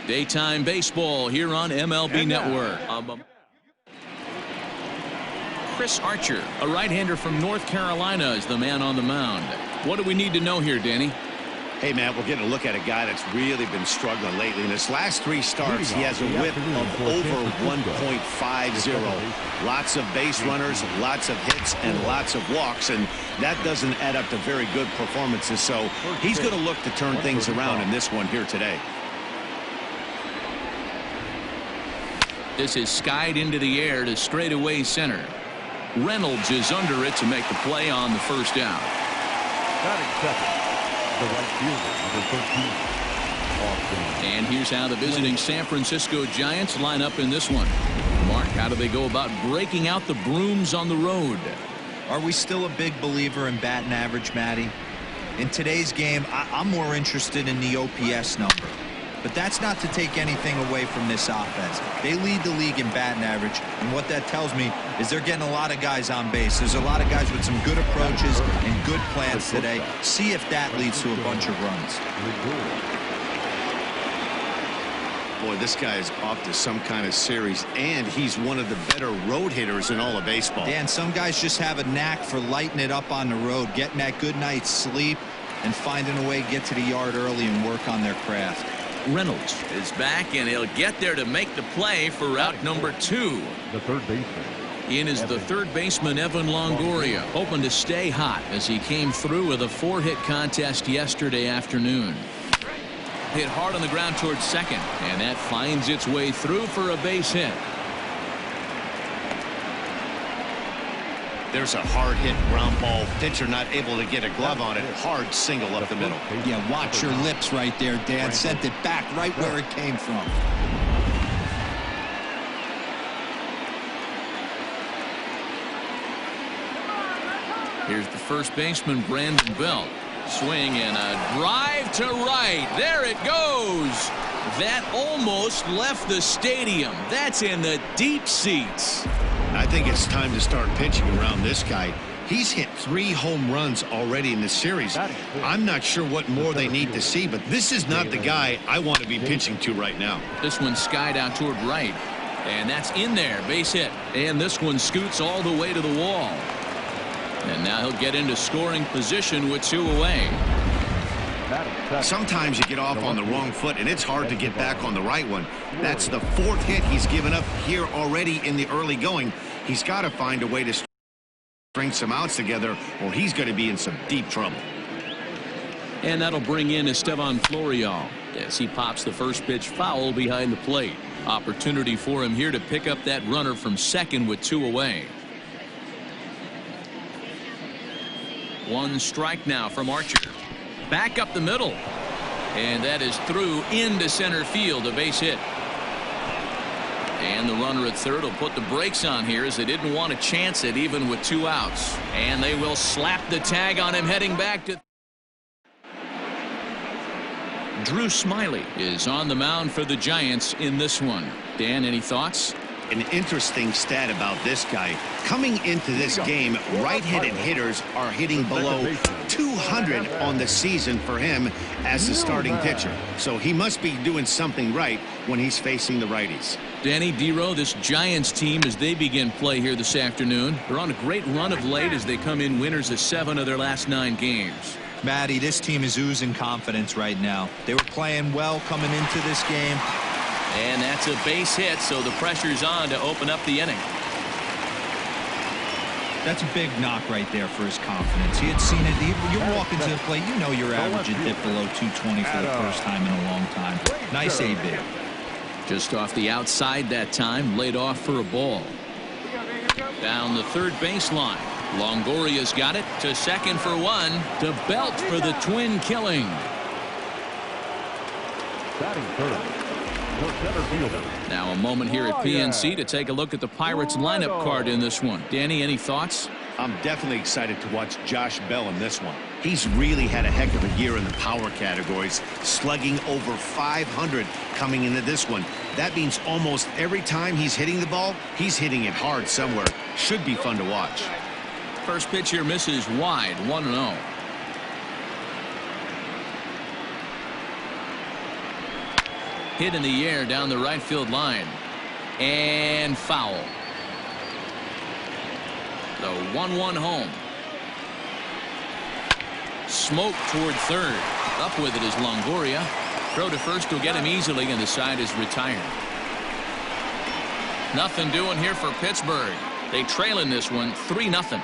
Daytime baseball here on MLB Network. Chris Archer, a right-hander from North Carolina, is the man on the mound. What do we need to know here, Danny? Hey, Matt, we're getting a look at a guy that's really been struggling lately. In his last 3 starts, he has a whip of over 1.50. Lots of base runners, lots of hits, and lots of walks, and that doesn't add up to very good performances. So he's going to look to turn things around in this one here today. This is skied into the air to straightaway center. Reynolds is under it to make the play on the first down. Batting second, the right fielder, number 13. And here's how the visiting San Francisco Giants line up in this one. Mark, how do they go about breaking out the brooms on the road? Are we still a big believer in batting average, Matty? In today's game, I'm more interested in the OPS number. But that's not to take anything away from this offense. They lead the league in batting average, and what that tells me is they're getting a lot of guys on base. There's a lot of guys with some good approaches and good plans today. See if that leads to a bunch of runs. Boy, this guy is off to some kind of series, and he's one of the better road hitters in all of baseball. Dan, some guys just have a knack for lighting it up on the road, getting that good night's sleep, and finding a way to get to the yard early and work on their craft. Reynolds is back, and he'll get there to make the play for route number 2. The third baseman. In is the third baseman, Evan Longoria, hoping to stay hot as he came through with a 4-hit contest yesterday afternoon. Hit hard on the ground towards second, and that finds its way through for a base hit. There's a hard hit ground ball. Pitcher not able to get a glove on it. Hard single up the middle. Yeah, watch your lips right there, Dan. Sent it back right where it came from. Here's the first baseman, Brandon Belt. Swing and a drive to right. There it goes. That almost left the stadium. That's in the deep seats. I think it's time to start pitching around this guy. He's hit 3 home runs already in this series. I'm not sure what more they need to see, but this is not the guy I want to be pitching to right now. This one skied out toward right, and that's in there, base hit. And this one scoots all the way to the wall. And now he'll get into scoring position with 2 away. Sometimes you get off on the wrong foot, and it's hard to get back on the right one. That's the 4th hit he's given up here already in the early going. He's got to find a way to string some outs together, or he's going to be in some deep trouble. And that'll bring in Esteban Florial as he pops the first pitch foul behind the plate. Opportunity for him here to pick up that runner from second with 2 away. 1 strike now from Archer. Back up the middle, and that is through into center field, a base hit. And the runner at third will put the brakes on here as they didn't want to chance it even with 2 outs. And they will slap the tag on him heading back to Drew Smyly is on the mound for the Giants in this one. Dan, any thoughts? An interesting stat about this guy. Coming into this game, right-handed hitters are hitting below 200 on the season for him as the starting pitcher. So he must be doing something right when he's facing the righties. Danny Dero, this Giants team, as they begin play here this afternoon, they're on a great run of late as they come in winners of 7 of their last 9 games. Matty, this team is oozing confidence right now. They were playing well coming into this game. And that's a base hit, so the pressure's on to open up the inning. That's a big knock right there for his confidence. He had seen it. You're walking to the plate. You know your average had dipped below 220 for the first time in a long time. Nice A-big. Just off the outside that time, laid off for a ball. Down the third baseline. Longoria's got it to second for 1. To Belt for the twin killing. Batting third. Now a moment here at PNC to take a look at the Pirates lineup card in this one. Danny, any thoughts? I'm definitely excited to watch Josh Bell in this one. He's really had a heck of a year in the power categories, slugging over 500 coming into this one. That means almost every time he's hitting the ball, he's hitting it hard somewhere. Should be fun to watch. First pitch here misses wide, 1-0. Hit in the air down the right field line. And foul. The 1-1 home. Smoke toward third. Up with it is Longoria. Throw to first will get him easily, and the side is retired. Nothing doing here for Pittsburgh. They trail in this one 3-0.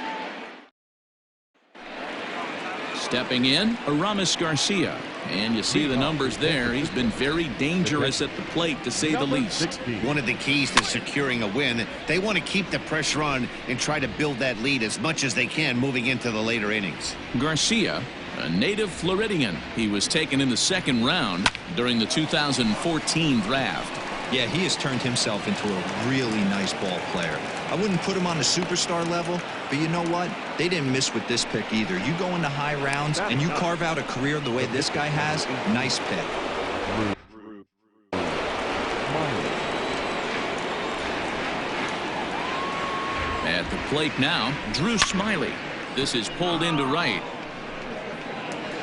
Stepping in, Aramis Garcia. And you see the numbers there. He's been very dangerous at the plate, to say the least. One of the keys to securing a win, they want to keep the pressure on and try to build that lead as much as they can moving into the later innings. Garcia, a native Floridian. He was taken in the second round during the 2014 draft. Yeah, he has turned himself into a really nice ball player. I wouldn't put him on a superstar level, but you know what? They didn't miss with this pick either. You go into high rounds and you carve out a career the way this guy has, nice pick. At the plate now, Drew Smiley. This is pulled into right.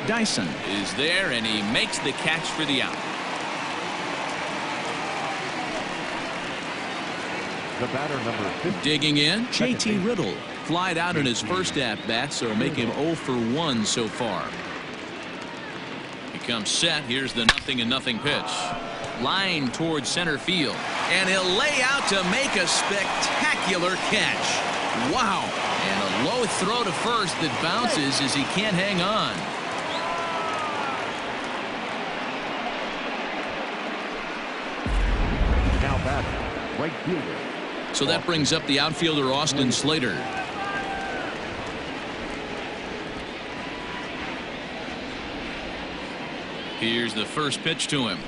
Dyson is there, and he makes the catch for the out. The batter, number 50. Digging in, JT Riddle. Flied out in his first at-bat, so make him 0 for 1 so far. He comes set. Here's the 0-0 pitch. Line towards center field. And he'll lay out to make a spectacular catch. Wow. And a low throw to first that bounces as he can't hang on. Now batting, right fielder. So that brings up the outfielder Austin Slater. Here's the first pitch to him.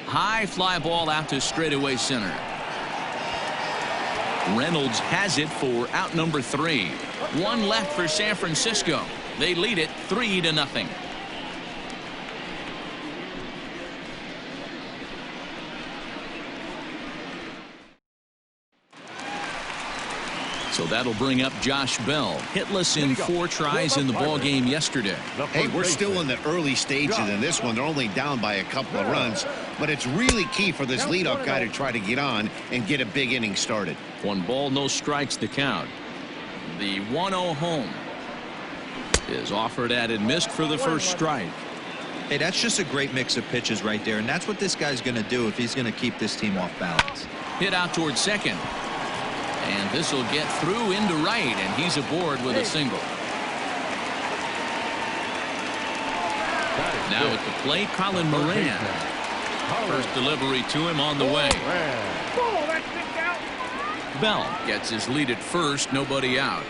High fly ball out to straightaway center. Reynolds has it for out number 3. One left for San Francisco. They lead it 3-0. So that'll bring up Josh Bell, hitless in 4 tries in the ball game yesterday. Hey, we're still in the early stages in this one. They're only down by a couple of runs, but it's really key for this leadoff guy to try to get on and get a big inning started. 1 ball, no strikes to count. The 1-0 home is offered at and missed for the first strike. Hey, that's just a great mix of pitches right there, and that's what this guy's going to do if he's going to keep this team off balance. Hit out towards second. And this will get through into right, and he's aboard with a single. Now at the plate, Colin Moran. First delivery to him on the way. Bell gets his lead at first, nobody out.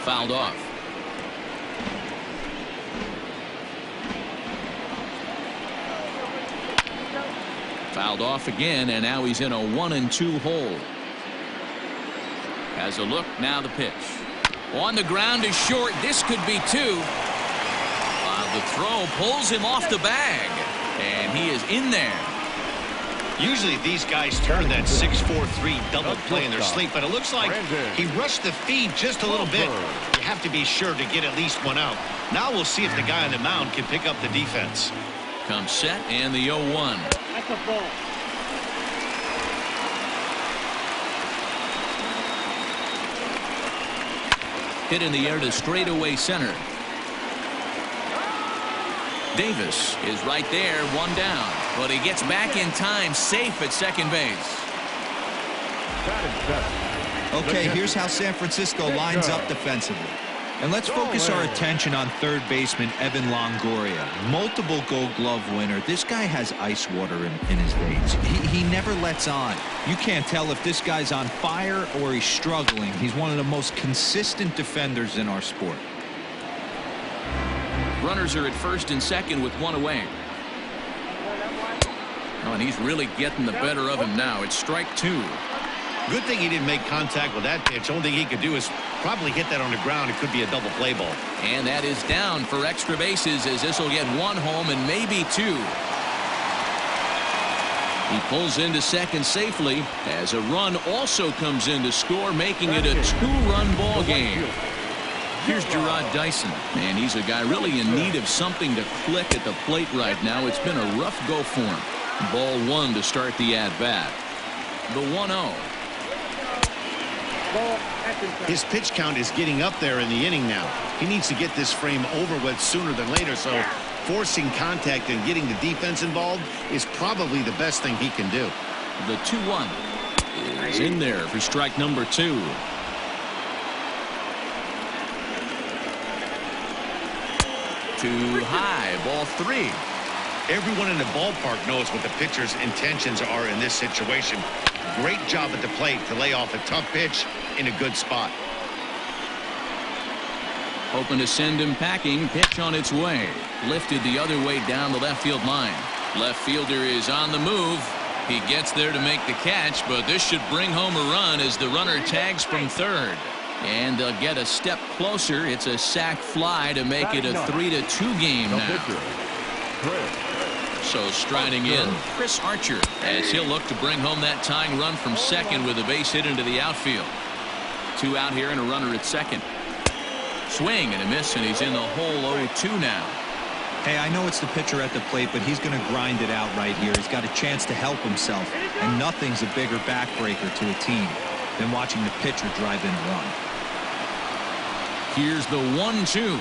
Fouled off. Fouled off again, and now he's in a 1-2 hole. Has a look, now the pitch. On the ground is short. This could be 2. The throw pulls him off the bag, and he is in there. Usually these guys turn that 6-4-3 double play in their sleep, but it looks like he rushed the feed just a little bit. You have to be sure to get at least 1 out. Now we'll see if the guy on the mound can pick up the defense. Comes set, and the 0-1. That's a ball. Hit in the air to straightaway center. Davis is right there, 1 down, but he gets back in time, safe at second base. Okay, here's how San Francisco lines up defensively. And let's focus our attention on third baseman Evan Longoria. Multiple Gold Glove winner. This guy has ice water in his veins. He never lets on. You can't tell if this guy's on fire or he's struggling. He's one of the most consistent defenders in our sport. Runners are at first and second with 1 away. Oh, and he's really getting the better of him now. It's strike 2. Good thing he didn't make contact with that pitch. Only thing he could do is probably hit that on the ground. It could be a double play ball. And that is down for extra bases, as this will get 1 home and maybe 2. He pulls into second safely as a run also comes in to score, making it a 2-run ball game. Here's Gerard Dyson, and he's a guy really in need of something to click at the plate right now. It's been a rough go for him. Ball one to start the at-bat. The 1-0. His pitch count is getting up there in the inning now. He needs to get this frame over with sooner than later, so forcing contact and getting the defense involved is probably the best thing he can do. The 2-1 is in there for strike number 2. Too high, ball 3. Everyone in the ballpark knows what the pitcher's intentions are in this situation. Great job at the plate to lay off a tough pitch in a good spot. Hoping to send him packing. Pitch on its way. Lifted the other way down the left field line. Left fielder is on the move. He gets there to make the catch, but this should bring home a run as the runner tags from third. And they'll get a step closer. It's a sac fly to make it a 3-2 game now. So striding in, Chris Archer, as he'll look to bring home that tying run from second with a base hit into the outfield. 2 out here and a runner at second. Swing and a miss, and he's in the hole 0-2 now. Hey, I know it's the pitcher at the plate, but he's going to grind it out right here. He's got a chance to help himself, and nothing's a bigger backbreaker to a team than watching the pitcher drive in a run. Here's the 1-2.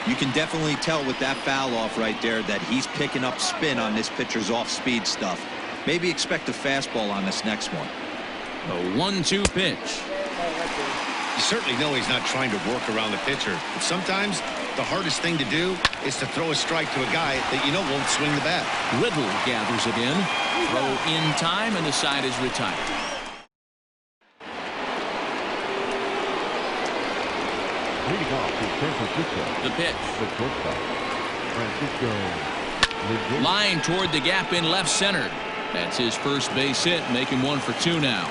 You can definitely tell with that foul off right there that he's picking up spin on this pitcher's off-speed stuff. Maybe expect a fastball on this next one. The 1-2 pitch. You certainly know he's not trying to work around the pitcher, but sometimes the hardest thing to do is to throw a strike to a guy that you know won't swing the bat. Riddle gathers it in. Throw in time, and the side is retired. Leading off is 샌프란시스코. The pitch. The shortstop, Francisco. Line toward the gap in left center. That's his first base hit, making 1 for 2 now.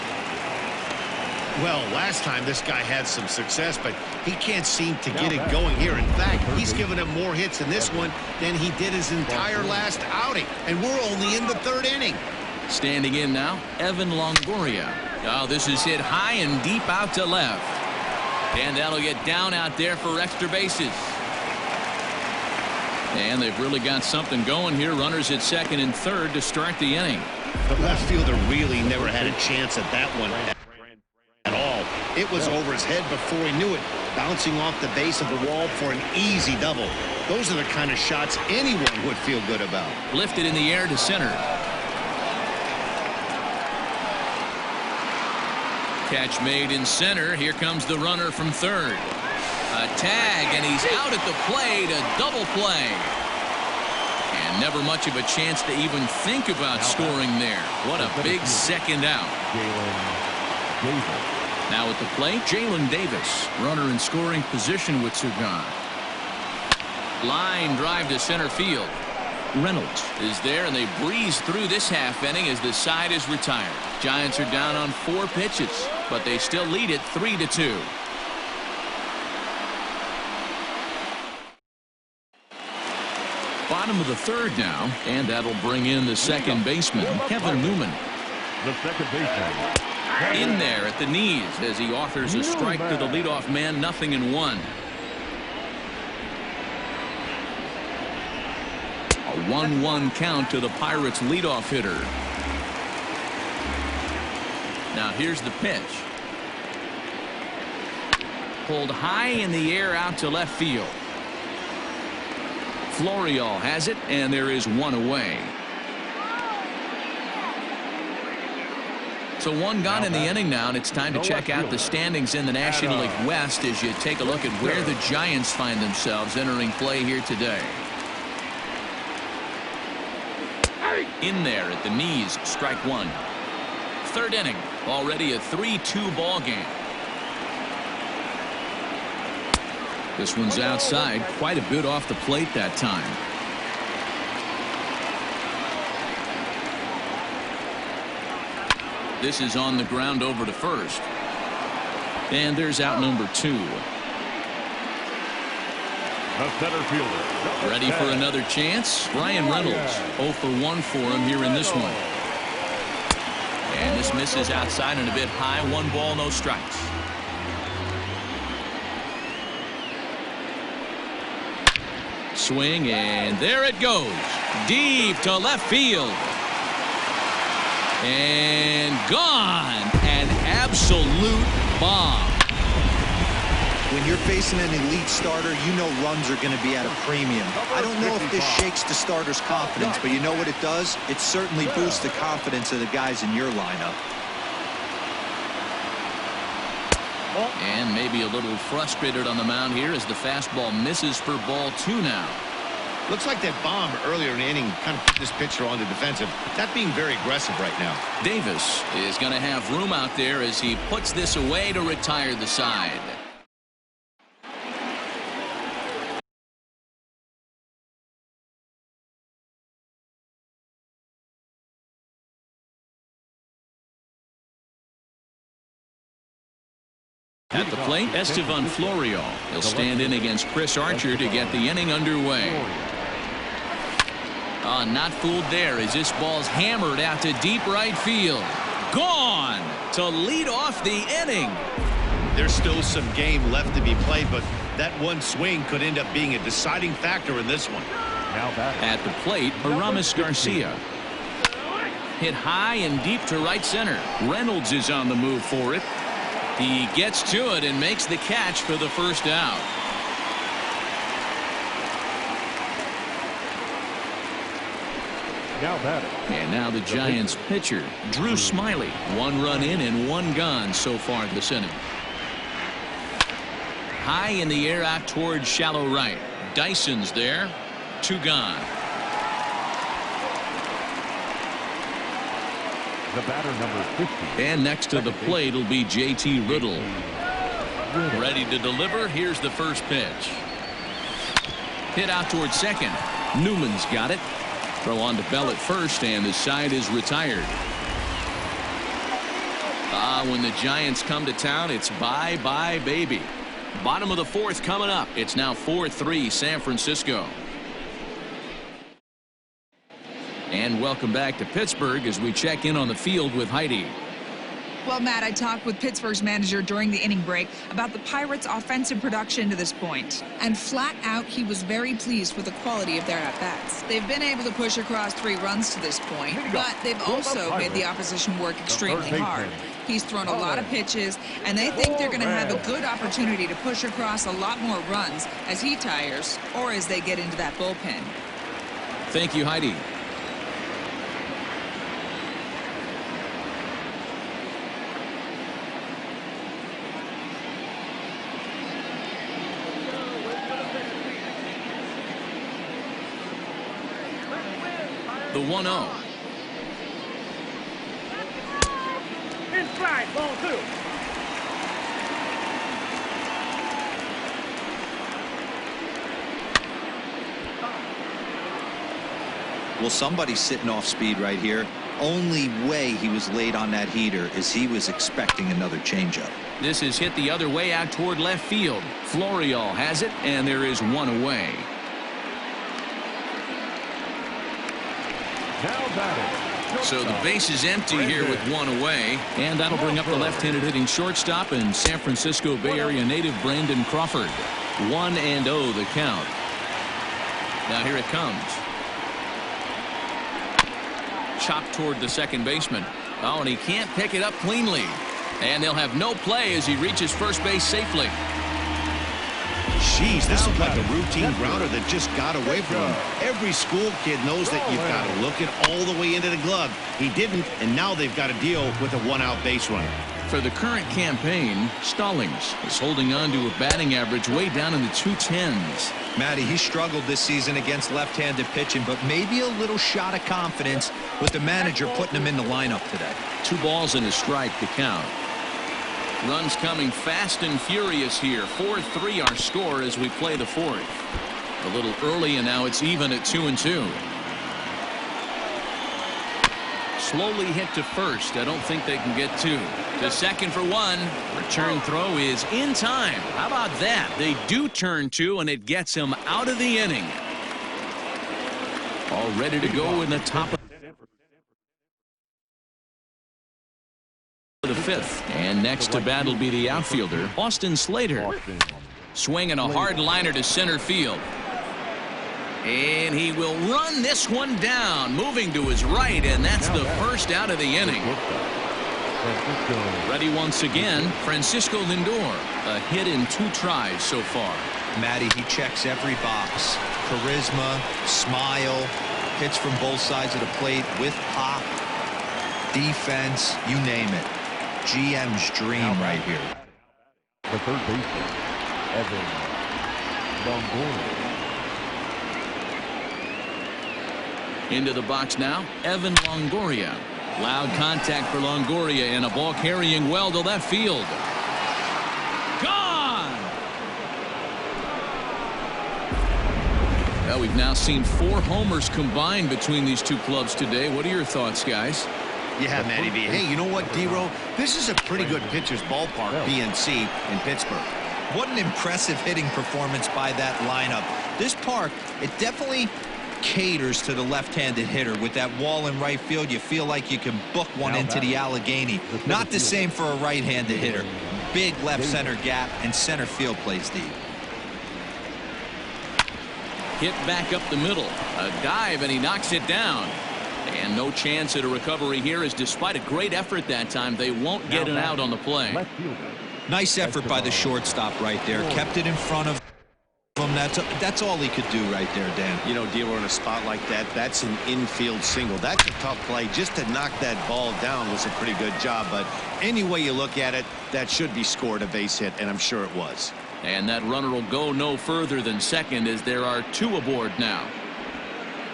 Well, last time this guy had some success, but he can't seem to get it going here. In fact, he's given up more hits in this one than he did his entire last outing, and we're only in the 3rd inning. Standing in now, Evan Longoria. Oh, this is hit high and deep out to left. And that'll get down out there for extra bases. And they've really got something going here. Runners at second and third to start the inning. The left fielder really never had a chance at that one at all. It was over his head before he knew it, bouncing off the base of the wall for an easy double. Those are the kind of shots anyone would feel good about. Lifted in the air to center. Catch made in center. Here comes the runner from third. A tag, and he's out at the plate. A double play. And never much of a chance to even think about scoring there. What a big second out. Now at the plate, Jalen Davis. Runner in scoring position with Sugan. Line drive to center field. Reynolds is there, and they breeze through this half inning as the side is retired. Giants are down on 4 pitches, but they still lead it 3-2. Bottom of the 3rd now, and that'll bring in the second baseman, Kevin Newman. The second baseman. In there at the knees as he offers a strike to the leadoff man, 0-1. A 1-1 count to the Pirates leadoff hitter. Now here's the pitch. Pulled high in the air out to left field. Florial has it, and there is 1 away. So 1 gone in the inning now, and it's time to check out the standings in the National League West as you take a look at where the Giants find themselves entering play here today. In there at the knees, strike 1. 3rd inning, already a 3-2 ball game. This one's outside, quite a bit off the plate that time. This is on the ground over to first. And there's out number 2. The center fielder. Ready for another chance? Ryan Reynolds, 0 for 1 for him here in this one. And this misses outside and a bit high. 1 ball, no strikes. swing, and there it goes. Deep to left field. And gone. An absolute bomb. When you're facing an elite starter, you know runs are going to be at a premium. I don't know if this shakes the starter's confidence, but you know what it does? It certainly boosts the confidence of the guys in your lineup. And maybe a little frustrated on the mound here as the fastball misses for ball 2 now. Looks like that bomb earlier in the inning kind of put this pitcher on the defensive. Not being very aggressive right now. Davis is going to have room out there as he puts this away to retire the side. At the plate, Estevan Florial. He'll stand in against Chris Archer to get the inning underway. Not fooled there as this ball's hammered out to deep right field. Gone to lead off the inning. There's still some game left to be played, but that one swing could end up being a deciding factor in this one. At the plate, Aramis Garcia. Hit high and deep to right center. Reynolds is on the move for it. He gets to it and makes the catch for the first out. And now the Giants pitcher, Drew Smiley. 1 run in and 1 gone so far this inning. High in the air out towards shallow right. Dyson's there. 2 gone. The batter, number 50. And next to the plate will be J.T. Riddle. Ready to deliver. Here's the first pitch. Hit out towards second. Newman's got it. Throw on to Bell at first, and the side is retired. When the Giants come to town, it's bye-bye, baby. Bottom of the 4th coming up. It's now 4-3 San Francisco. And welcome back to Pittsburgh as we check in on the field with Heidi. Well, Matt, I talked with Pittsburgh's manager during the inning break about the Pirates' offensive production to this point. And flat out, he was very pleased with the quality of their at-bats. They've been able to push across 3 runs to this point, but they've also made the opposition work extremely hard. He's thrown a lot of pitches, and they think they're going to have a good opportunity to push across a lot more runs as he tires or as they get into that bullpen. Thank you, Heidi. The 1-0. Inside, ball 2. Well, somebody's sitting off speed right here. Only way he was late on that heater is he was expecting another changeup. This is hit the other way out toward left field. Florial has it, and there is 1 away. So the base is empty here with 1 away, and that'll bring up the left-handed hitting shortstop and San Francisco Bay Area native Brandon Crawford. 1-0 the count. Now here it comes. Chopped toward the second baseman. And he can't pick it up cleanly. And they'll have no play as he reaches first base safely. Jeez, this looked like a routine grounder that just got away from him. Every school kid knows that you've got to look it all the way into the glove. He didn't, and now they've got to deal with a 1-out base runner. For the current campaign, Stallings is holding on to a batting average way down in the 210s. Matty, he struggled this season against left-handed pitching, but maybe a little shot of confidence with the manager putting him in the lineup today. 2 balls and a strike to count. Runs coming fast and furious here. 4-3 our score as we play the 4th. A little early, and now it's even at 2-2. Slowly hit to first. I don't think they can get 2. To second for 1. Return throw is in time. How about that? They do turn 2, and it gets him out of the inning. All ready to go in the top of the 5th. And next to bat will be the outfielder, Austin Slater. Swinging a hard liner to center field. And he will run this one down, moving to his right, and that's the first out of the inning. Ready once again, Francisco Lindor. A hit in 2 tries so far. Matty, he checks every box. Charisma, smile, hits from both sides of the plate with pop, defense, you name it. GM's dream right here. The third baseman, Evan Longoria. Into the box now, Evan Longoria. Loud contact for Longoria, and a ball carrying well to left field. Gone! Well, we've now seen 4 homers combined between these two clubs today. What are your thoughts, guys? Yeah, Matty B. Hey, you know what, D-Row? This is a pretty good pitcher's ballpark, PNC, in Pittsburgh. What an impressive hitting performance by that lineup. This park, it definitely caters to the left-handed hitter. With that wall in right field, you feel like you can book one into the Allegheny. Not the same for a right-handed hitter. Big left center gap, and center field plays deep. Hit back up the middle. A dive, and he knocks it down. And no chance at a recovery here, as despite a great effort that time, they won't get an out on the play. Nice effort by the shortstop right there. Kept it in front of him. That's all he could do right there, Dan. You know, Dealer, in a spot like that, that's an infield single. That's a tough play. Just to knock that ball down was a pretty good job. But any way you look at it, that should be scored a base hit, and I'm sure it was. And that runner will go no further than second, as there are 2 aboard now.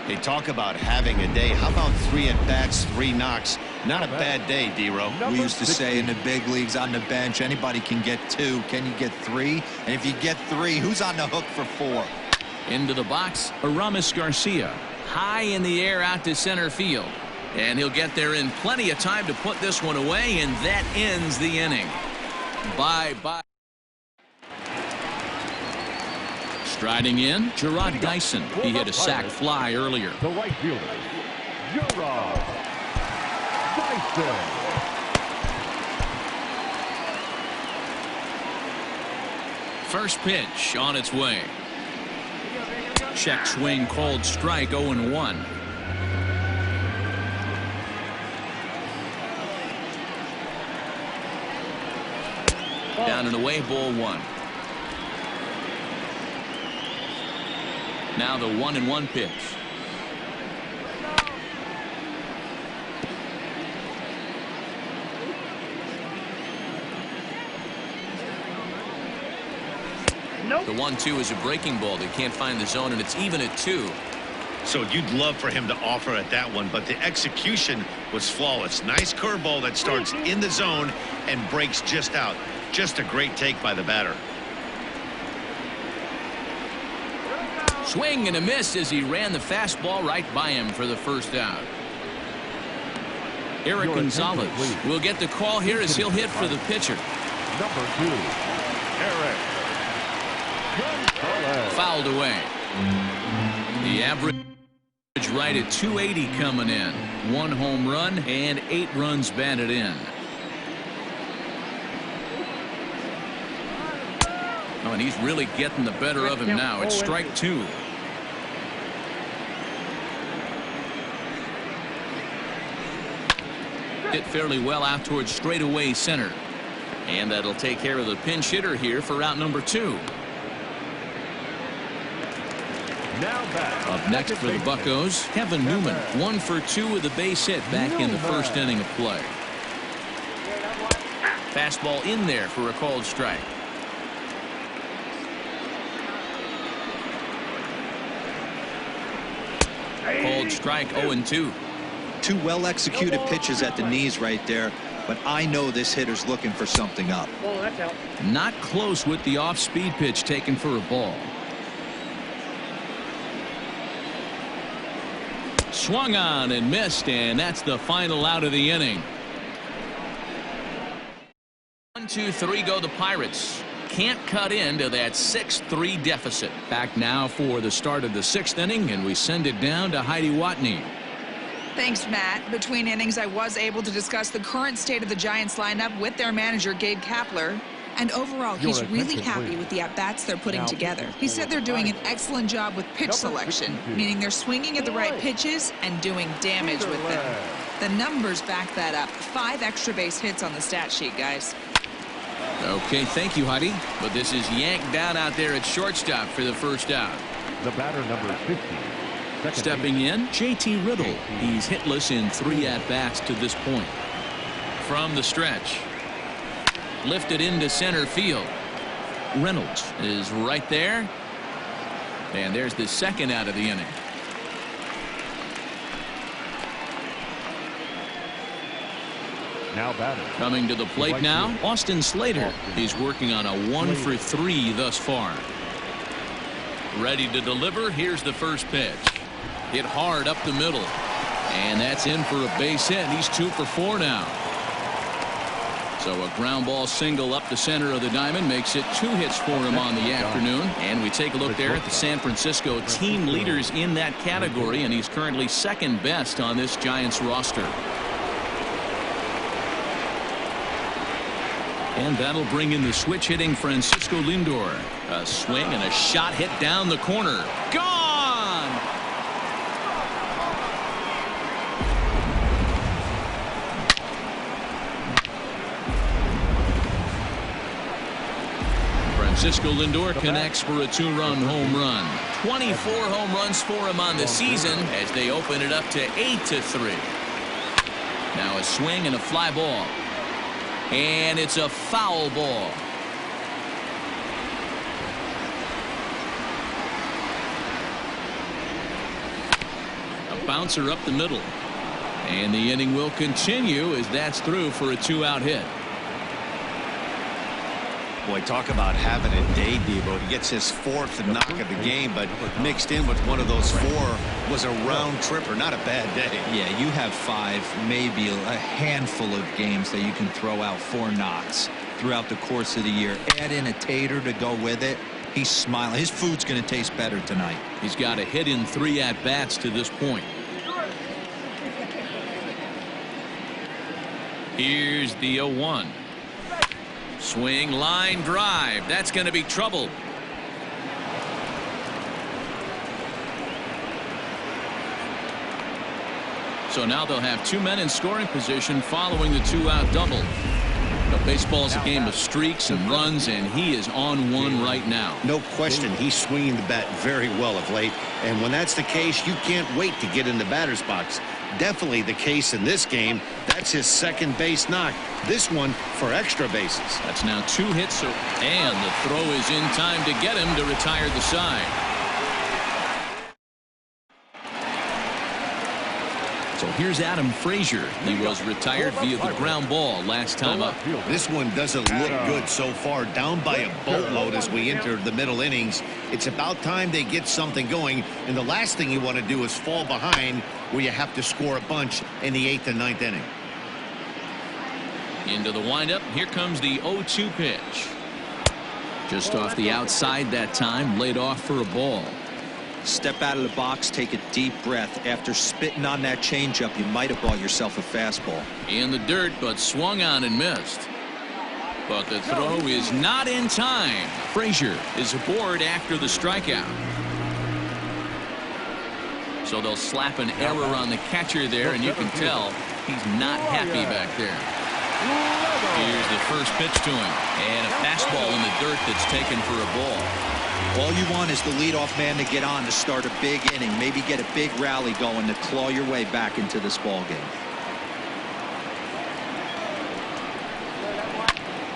They talk about having a day. How about 3 at-bats, 3 knocks? Not a bad day, D-Row. We used to say in the big leagues, on the bench, anybody can get 2. Can you get 3? And if you get 3, who's on the hook for 4? Into the box, Aramis Garcia. High in the air out to center field. And he'll get there in plenty of time to put this one away, and that ends the inning. Bye-bye. Striding in, Gerard Dyson. He hit a sac fly earlier. The right fielder, Gerard Dyson. First pitch on its way. Check swing, called strike, 0-1. Down and away, ball 1. Now the 1-1 pitch. The 1-2 is a breaking ball. They can't find the zone, and it's even at 2. So you'd love for him to offer at that one, but the execution was flawless. Nice curveball that starts in the zone and breaks just out. Just a great take by the batter. Swing and a miss as he ran the fastball right by him for the first out. Eric Gonzalez will get the call here as he'll hit for the pitcher. Number 2, Eric Gonzalez. Fouled away. The average right at 280 coming in. 1 home run and 8 runs batted in. Oh, and he's really getting the better of him now. It's strike 2. Hit fairly well out towards straightaway center. And that'll take care of the pinch hitter here for route number 2. Now back. Up next for the Buccos, Kevin Newman. 1 for 2 with a base hit back in the first inning of play. Fastball in there for a called strike. Called strike, 0-2. 2 well-executed pitches at the knees right there, but I know this hitter's looking for something up. Not close with the off-speed pitch taken for a ball. Swung on and missed, and that's the final out of the inning. 1, 2, 3 go the Pirates. Can't cut into that 6-3 deficit. Back now for the start of the 6th inning, and we send it down to Heidi Watney. Thanks, Matt. Between innings, I was able to discuss the current state of the Giants lineup with their manager, Gabe Kapler. And overall, he's really happy with the at-bats they're putting together. He said they're doing an excellent job with pitch selection, meaning they're swinging at the right pitches and doing damage with them. The numbers back that up. 5 extra base hits on the stat sheet, guys. Okay, thank you, Heidi. But this is yanked down out there at shortstop for the first out. The batter, number 50. Stepping in, J.T. Riddle. He's hitless in 3 at-bats to this point. From the stretch. Lifted into center field. Reynolds is right there. And there's the second out of the inning. Now batter. Coming to the plate now, Austin Slater. He's working on a 1-for-3 thus far. Ready to deliver. Here's the first pitch. Hit hard up the middle. And that's in for a base hit. He's 2 for 4 now. So a ground ball single up the center of the diamond makes it 2 hits for him on the afternoon. And we take a look there at the San Francisco team leaders in that category, and he's currently second best on this Giants roster. And that'll bring in the switch hitting Francisco Lindor. A swing and a shot hit down the corner. Gone! Francisco Lindor connects for a 2-run home run. 24 home runs for him on the season as they open it up to 8-3. Now a swing and a fly ball. And it's a foul ball. A bouncer up the middle. And the inning will continue as that's through for a 2-out hit. Boy, talk about having a day, Devo. He gets his 4th knock of the game, but mixed in with one of those 4 was a round tripper. Not a bad day. Yeah, you have 5, maybe a handful of games that you can throw out 4 knocks throughout the course of the year. Add in a tater to go with it. He's smiling. His food's going to taste better tonight. He's got a hit in 3 at-bats to this point. Here's the 0-1. Swing, line drive. That's going to be trouble. So now they'll have 2 men in scoring position following the 2-out double. But baseball's a game of streaks and runs, and he is on one right now. No question, he's swinging the bat very well of late. And when that's the case, you can't wait to get in the batter's box. Definitely the case in this game. That's his 2nd base knock. This one for extra bases. That's now 2 hits, and the throw is in time to get him to retire the side. So here's Adam Frazier. He was retired via the ground ball last time up. This one doesn't look good so far. Down by a boatload as we enter the middle innings. It's about time they get something going. And the last thing you want to do is fall behind where you have to score a bunch in the 8th and 9th inning. Into the windup. Here comes the 0-2 pitch. Just off the outside that time. Laid off for a ball. Step out of the box, take a deep breath. After spitting on that changeup, you might have bought yourself a fastball. In the dirt, but swung on and missed. But the throw is not in time. Frazier is aboard after the strikeout. So they'll slap an error on the catcher there, and you can tell he's not happy back there. Here's the first pitch to him, and a fastball in the dirt that's taken for a ball. All you want is the leadoff man to get on to start a big inning, maybe get a big rally going to claw your way back into this ball game.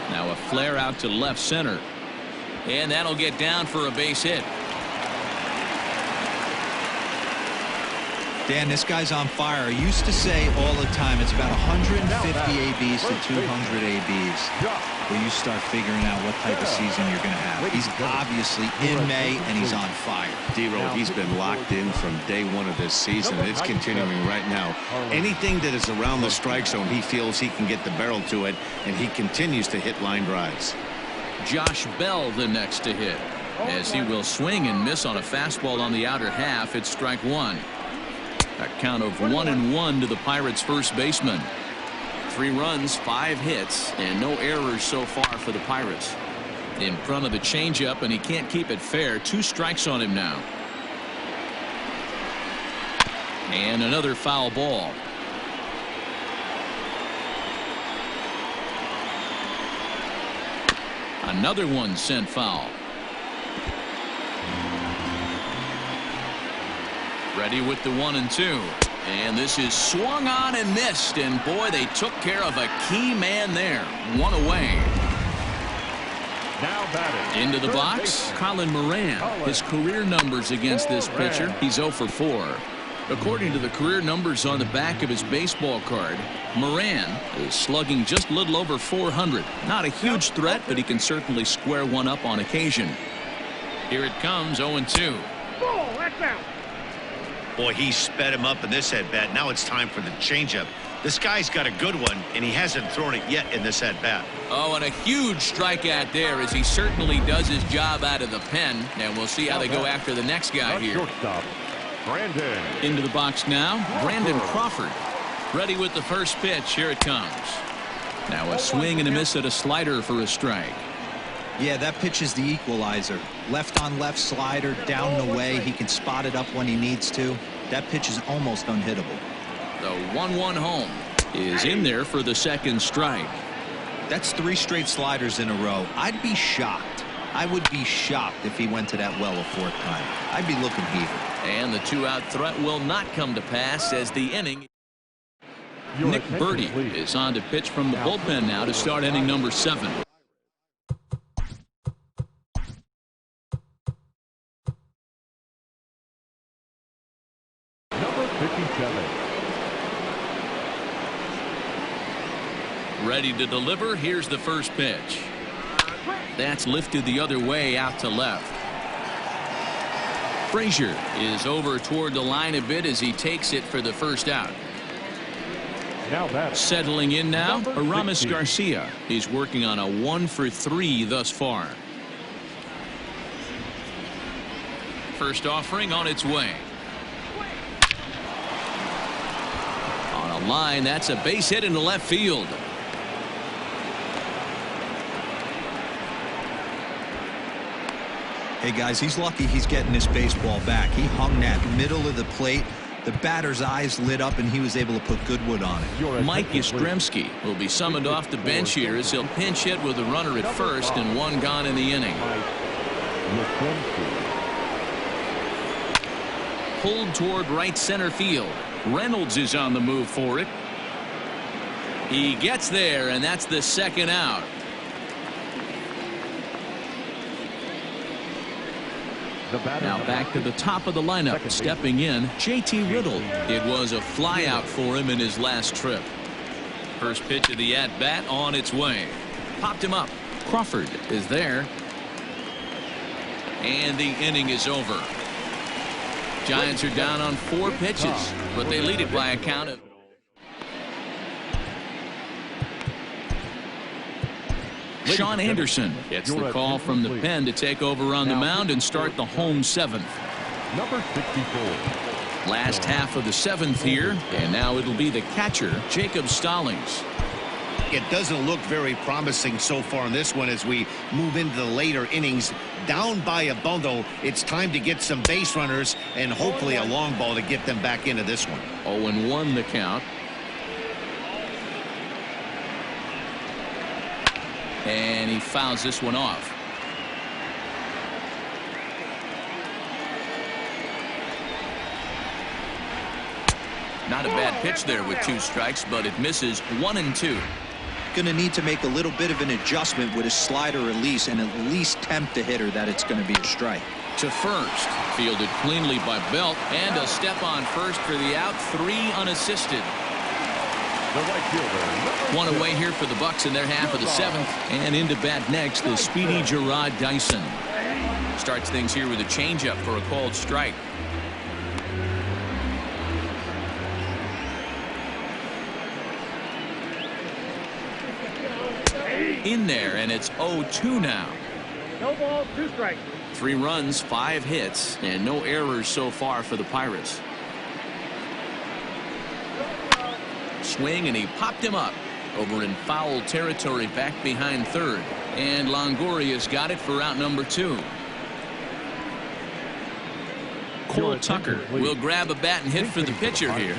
Now a flare out to left center, and that'll get down for a base hit. Dan, this guy's on fire. I used to say all the time it's about 150 ABs to 200 ABs where you start figuring out what type of season you're going to have. He's obviously in May, and he's on fire. D-Roll, he's been locked in from day 1 of this season. It's continuing right now. Anything that is around the strike zone, he feels he can get the barrel to it, and he continues to hit line drives. Josh Bell the next to hit, as he will swing and miss on a fastball on the outer half. It's strike 1. A count of 1-1 to the Pirates' first baseman. 3 runs, 5 hits, and no errors so far for the Pirates. In front of the changeup, and he can't keep it fair. 2 strikes on him now. And another foul ball. Another one sent foul. Ready with the 1-2. And this is swung on and missed. And boy, they took care of a key man there. 1 away. Now batting. Into the box, Colin Moran. His career numbers against this pitcher, he's 0 for 4. According to the career numbers on the back of his baseball card, Moran is slugging just a little over 400. Not a huge threat, but he can certainly square one up on occasion. Here it comes, 0-2. Boy, he sped him up in this at-bat. Now it's time for the changeup. This guy's got a good one, and he hasn't thrown it yet in this at-bat. Oh, and a huge strikeout there, as he certainly does his job out of the pen. And we'll see how they go after the next guy here. Shortstop, Brandon. Into the box now, Brandon Crawford. Ready with the first pitch. Here it comes. Now a swing and a miss at a slider for a strike. Yeah, that pitch is the equalizer. Left on left slider, down and away. He can spot it up when he needs to. That pitch is almost unhittable. The 1-1 home is in there for the second strike. That's 3 straight sliders in a row. I'd be shocked. I would be shocked if he went to that well a 4th time. I'd be looking heated. And the 2-out threat will not come to pass as the inning. Nick Birdie is on to pitch from the bullpen now to start inning number 7. Number 57. Ready to deliver. Here's the first pitch. That's lifted the other way out to left. Frazier is over toward the line a bit as he takes it for the first out. Now batting. Settling in now, Number Aramis 60. Garcia. He's working on a 1 for 3 thus far. First offering on its way. On a line, that's a base hit into left field. Hey, guys, he's lucky he's getting this baseball back. He hung that middle of the plate. The batter's eyes lit up, and he was able to put good wood on it. Mike Yastrzemski will be summoned off the bench here as he'll pinch hit with a runner at first and 1 gone in the inning. Pulled toward right center field. Reynolds is on the move for it. He gets there, and that's the second out. Now back to the top of the lineup. Stepping in, JT Riddle. It was a fly out for him in his last trip. First pitch of the at-bat on its way. Popped him up. Crawford is there. And the inning is over. Giants are down on 4 pitches, but they lead it by a count of. Sean Anderson gets the call from the pen to take over on the mound and start the home 7th. Number 64. Last half of the 7th here, and now it'll be the catcher, Jacob Stallings. It doesn't look very promising so far in this one as we move into the later innings. Down by a bundle, it's time to get some base runners and hopefully a long ball to get them back into this one. 0-1 the count. And he fouls this one off. Not a bad pitch there with 2 strikes, but it misses 1-2. Going to need to make a little bit of an adjustment with his slider release and at least tempt the hitter that it's going to be a strike. To first, fielded cleanly by Belt, and a step on first for the out. 3 unassisted. The right fielder. 1 away here for the Bucks in their half of the 7th. And into bat next, the speedy Gerard Dyson. Starts things here with a changeup for a called strike. In there, and it's 0-2 now. No ball, 2 strikes. 3 runs, 5 hits, and no errors so far for the Pirates. Swing, and he popped him up. over in foul territory back behind third. And Longoria's got it for out number 2. Cole Tucker will grab a bat and hit for the pitcher here.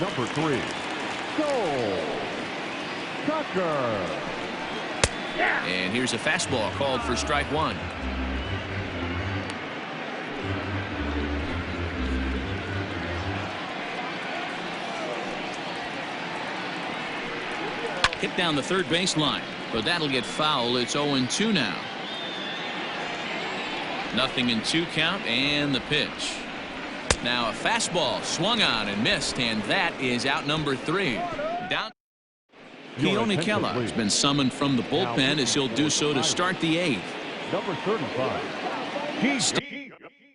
Number 3, Cole Tucker. And here's a fastball called for strike 1. Hit down the third baseline, but that'll get foul. It's 0-2 now. 0-2 count, and the pitch. Now a fastball swung on and missed, and that is out number 3. Down. Keone Kela has been summoned from the bullpen as he'll do so to start the 8th. Number 35.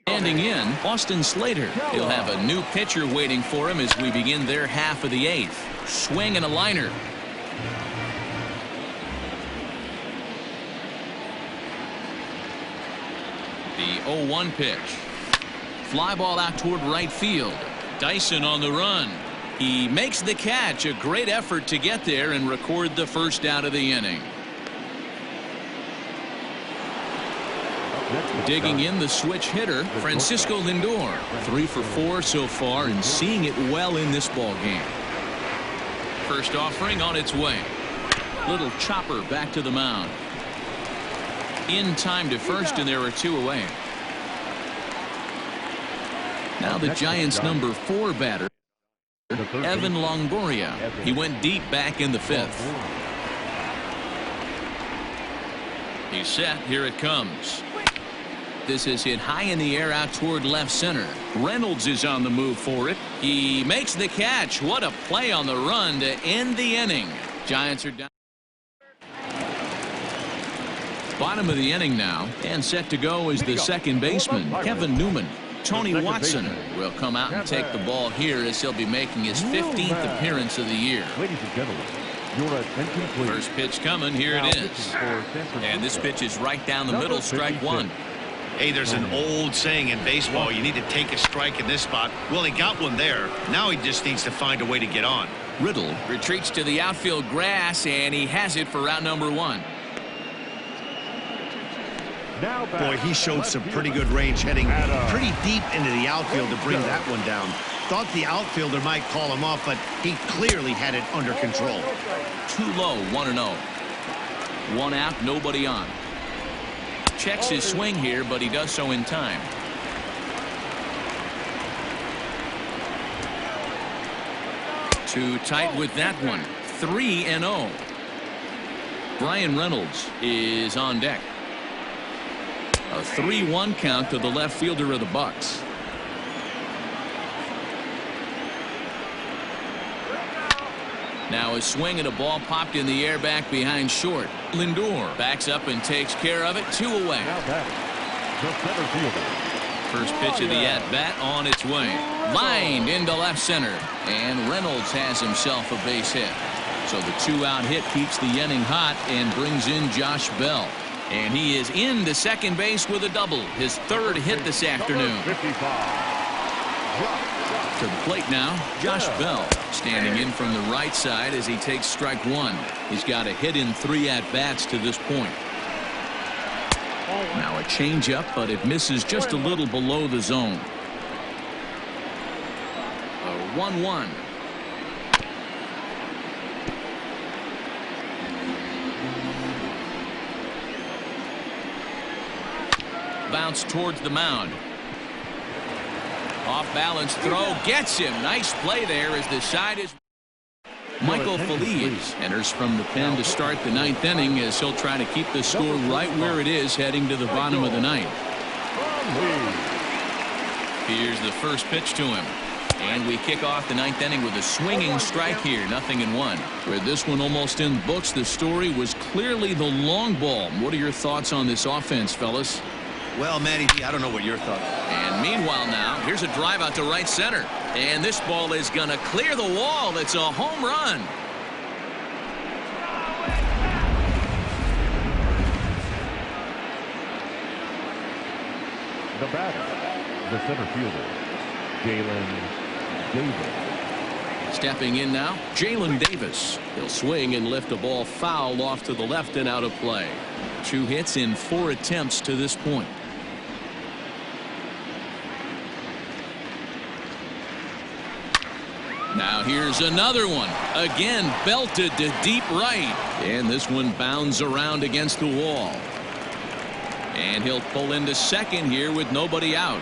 Standing in, Austin Slater. He'll have a new pitcher waiting for him as we begin their half of the 8th. Swing and a liner. The 0-1 pitch. Fly ball out toward right field. Dyson on the run. He makes the catch. A great effort to get there and record the first out of the inning. Digging in the switch hitter, Francisco Lindor. 3 for 4 so far and seeing it well in this ball game. First offering on its way. Little chopper back to the mound. In time to first, and there are 2 away. Now the Giants' number 4 batter, Evan Longoria. He went deep back in the 5th. He's set. Here it comes. This is hit high in the air out toward left center. Reynolds is on the move for it. He makes the catch. What a play on the run to end the inning. Giants are down. Bottom of the inning now, and set to go is the second baseman, Kevin Newman. Tony Watson will come out and take the ball here as he'll be making his 15th appearance of the year. Ladies and gentlemen, your attention please. First pitch coming. Here it is. And this pitch is right down the middle. Strike 1. Hey, there's an old saying in baseball, you need to take a strike in this spot. Well, he got one there. Now he just needs to find a way to get on. Riddle retreats to the outfield grass, and he has it for out number 1. Boy, he showed some pretty good range heading pretty deep into the outfield to bring that one down. Thought the outfielder might call him off, but he clearly had it under control. Too low, 1-0. 1 out, nobody on. Checks his swing here, but he does so in time. Too tight with that one. 3-0. Brian Reynolds is on deck. A 3-1 count to the left fielder of the Bucks. Now a swing and a ball popped in the air back behind short. Lindor backs up and takes care of it. 2 away. First pitch of the at-bat on its way. Lined into left center. And Reynolds has himself a base hit. So the 2-out hit keeps the inning hot and brings in Josh Bell. And he is into second base with a double. His 3rd hit this afternoon. To the plate now, Josh Bell standing in from the right side as he takes strike 1. He's got a hit in 3 at-bats to this point. Now a changeup, but it misses just a little below the zone. A 1-1. Bounce towards the mound. Off balance throw gets him. Nice play there as the side is. Michael Feliz enters from the pen to start the 9th inning as he'll try to keep the score right where it is heading to the bottom of the 9th. Here's the first pitch to him. And we kick off the 9th inning with a swinging strike here. 0-1. With this one almost in the books, the story was clearly the long ball. What are your thoughts on this offense, fellas? Well, Matty, I don't know what your thoughts are. And meanwhile now, here's a drive out to right center. And this ball is going to clear the wall. It's a home run. The batter, the center fielder, Jalen Davis. Stepping in now, Jalen Davis. He'll swing and lift a ball foul off to the left and out of play. 2 hits in 4 attempts to this point. Now here's another one. Again belted to deep right. And this one bounds around against the wall. And he'll pull into second here with nobody out.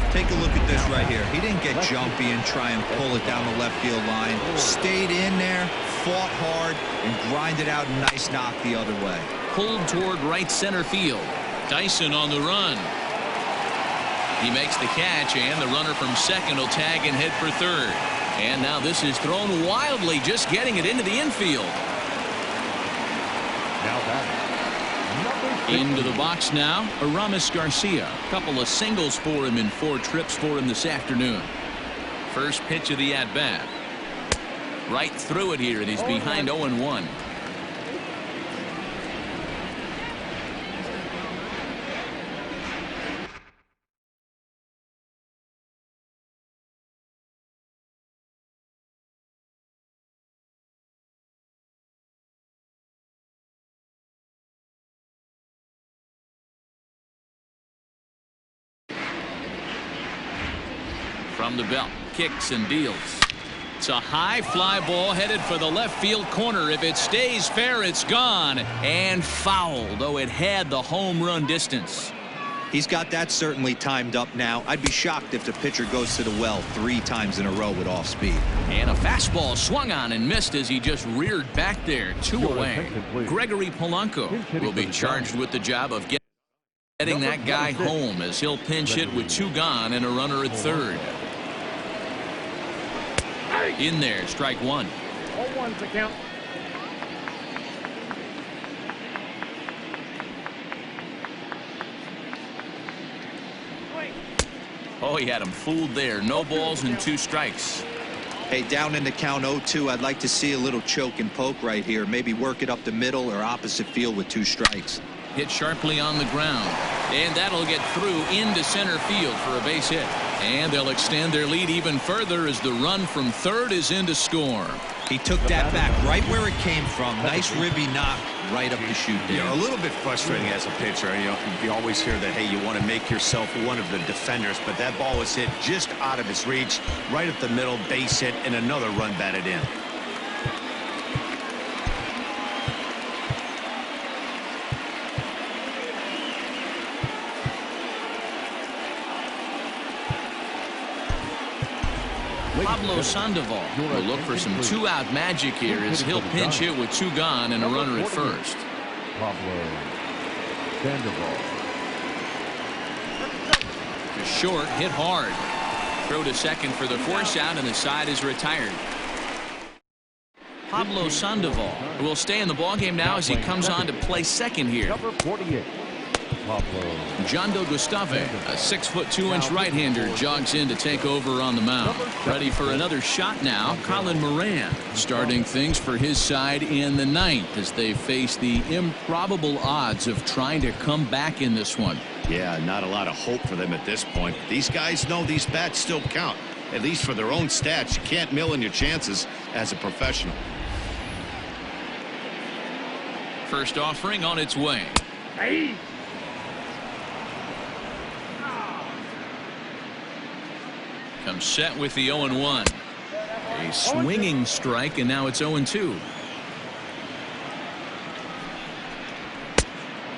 Take a look at this right here. He didn't get jumpy and try and pull it down the left field line. Stayed in there, fought hard, and grinded out a nice knock the other way. Pulled toward right center field. Dyson on the run. He makes the catch, and the runner from second will tag and head for third. And now this is thrown wildly, just getting it into the infield. Now batting. Into the box now, Aramis Garcia. Couple of singles for him in 4 trips for him this afternoon. First pitch of the at-bat. Right through it here, and he's behind 0-1. From the belt, kicks and deals. It's a high fly ball headed for the left field corner. If it stays fair, it's gone and fouled, though it had the home run distance. He's got that certainly timed up now. I'd be shocked if the pitcher goes to the well 3 times in a row with off speed. And a fastball swung on and missed as he just reared back there. 2 away. Gregory Polanco will be charged with the job of getting that guy home as he'll pinch hit with 2 gone and a runner at third. In there, strike 1. 0-1 to count. Oh, he had him fooled there. No balls and 2 strikes. Hey, down in the count 0-2, I'd like to see a little choke and poke right here. Maybe work it up the middle or opposite field with 2 strikes. Hit sharply on the ground. And that'll get through into center field for a base hit. And they'll extend their lead even further as the run from third is in to score. He took that back right where it came from. Nice ribby knock right up the chute there. You know, a little bit frustrating as a pitcher. You know, you always hear that, hey, you want to make yourself one of the defenders, but that ball was hit just out of his reach, right up the middle, base hit, and another run batted in. Pablo Sandoval will look for some 2-out magic here as he'll pinch hit with 2 gone and a runner at first. Pablo Sandoval. Short, hit hard. Throw to second for the force out, and the side is retired. Pablo Sandoval will stay in the ballgame now as he comes on to play second here. Number 48. Jondo Gustave, a 6'2" right-hander, jogs in to take over on the mound. Ready for another shot now. Colin Moran starting things for his side in the 9th as they face the improbable odds of trying to come back in this one. Yeah, not a lot of hope for them at this point. These guys know these bats still count, at least for their own stats. You can't mill in your chances as a professional. First offering on its way. Hey. Comes set with the 0-1. A swinging strike, and now it's 0-2.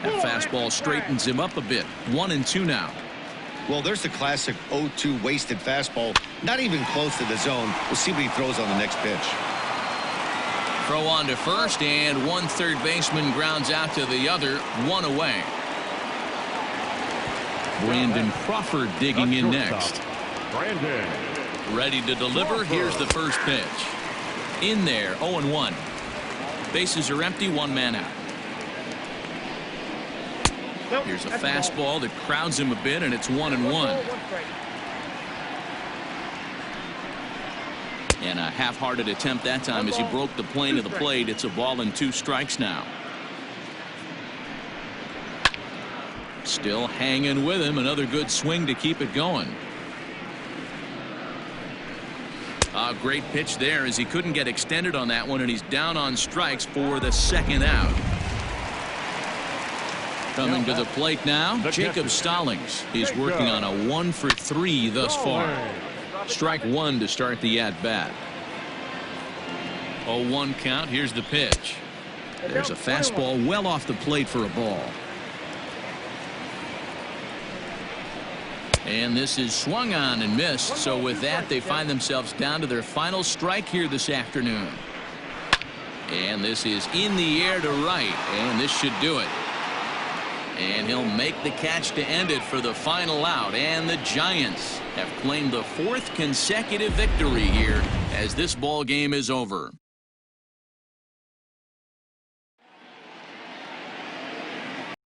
That fastball straightens him up a bit. 1-2 now. Well, there's the classic 0-2 wasted fastball. Not even close to the zone. We'll see what he throws on the next pitch. Throw on to first, and one third baseman grounds out to the other. 1 away. Brandon Crawford digging in next. Brandon. Ready to deliver. Here's the first pitch. In there, 0-1. Bases are empty, 1 man out. Here's a fastball that crowds him a bit, and it's 1-1. And a half-hearted attempt that time as he broke the plane of the plate. It's a ball and 2 strikes now. Still hanging with him. Another good swing to keep it going. A great pitch there as he couldn't get extended on that one, and he's down on strikes for the second out. Coming to the plate now, Jacob Stallings. He's working on a 1-for-3 thus far. Strike one to start the at-bat. 0-1 count. Here's the pitch. There's a fastball well off the plate for a ball. And this is swung on and missed. So with that, they find themselves down to their final strike here this afternoon. And this is in the air to right, and this should do it. And he'll make the catch to end it for the final out. And the Giants have claimed the 4th consecutive victory here as this ball game is over.